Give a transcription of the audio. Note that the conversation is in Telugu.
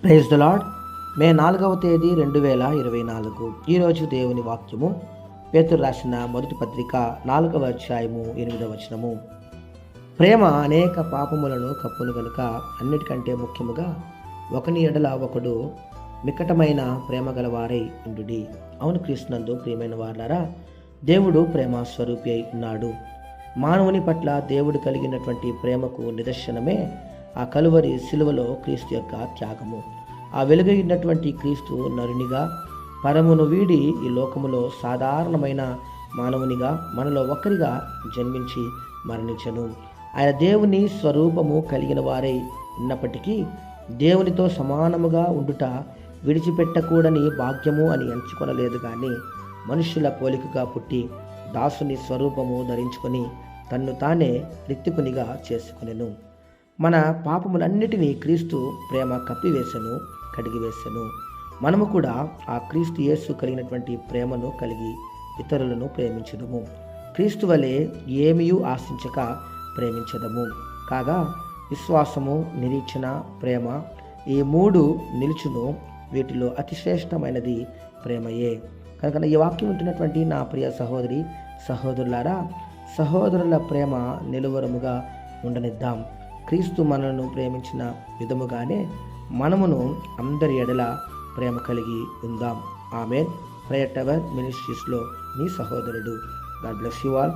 Praise the lord. మే 4వ తేదీ 2024. ఈరోజు దేవుని వాక్యము పేతురు రాసిన మొదటి పత్రిక 4వ అధ్యాయము 8వ వచనము. ప్రేమ అనేక పాపములను కప్పును గనుక అన్నిటికంటే ముఖ్యముగా ఒకని ఎడల ఒకడు మిక్కటమైన ప్రేమ గలవారై ఉండుడి. అవును క్రీస్తునందు ప్రియమైన వారలారా, దేవుడు ప్రేమ స్వరూపి అయి ఉన్నాడు. మానవుని పట్ల దేవుడు కలిగినటువంటి ప్రేమకు నిదర్శనమే ఆ కలువరి శిలువలో క్రీస్తు యొక్క త్యాగము. ఆ వెలుగైనటువంటి క్రీస్తు నరునిగా పరమును వీడి ఈ లోకములో సాధారణమైన మానవునిగా మనలో ఒకరిగా జన్మించి మరణించెను. ఆయన దేవుని స్వరూపము కలిగిన వారై ఉన్నప్పటికీ దేవునితో సమానముగా ఉండుట విడిచిపెట్టకూడని భాగ్యము అని ఎంచుకొనలేదు. కానీ మనుష్యుల పోలికగా పుట్టి దాసుని స్వరూపము ధరించుకొని తన్ను తానే రిక్తికునిగా చేసుకొనెను. మన పాపములన్నిటినీ క్రీస్తు ప్రేమ కప్పివేశను, కడిగివేశను. మనము కూడా ఆ క్రీస్తు యేసు కలిగినటువంటి ప్రేమను కలిగి ఇతరులను ప్రేమించదము. క్రీస్తు వలె ఏమీయూ ఆశించక ప్రేమించదము. కాగా విశ్వాసము, నిరీక్షణ, ప్రేమ ఈ మూడు నిలుచును. వీటిలో అతి శ్రేష్టమైనది ప్రేమయే. కనుక ఈ వాక్యం ఉంటున్నటువంటి నా ప్రియ సహోదరి సహోదరులారా, సహోదరుల ప్రేమ నిలువరముగా ఉండనిద్దాం. క్రీస్తు మనలను ప్రేమించిన విధముగానే మనమును అందరి ఎడల ప్రేమ కలిగి ఉందాం. ఆమేన్. ప్రేయర్ టవర్ మినిస్ట్రీస్లో మీ సహోదరుడు. God bless you all.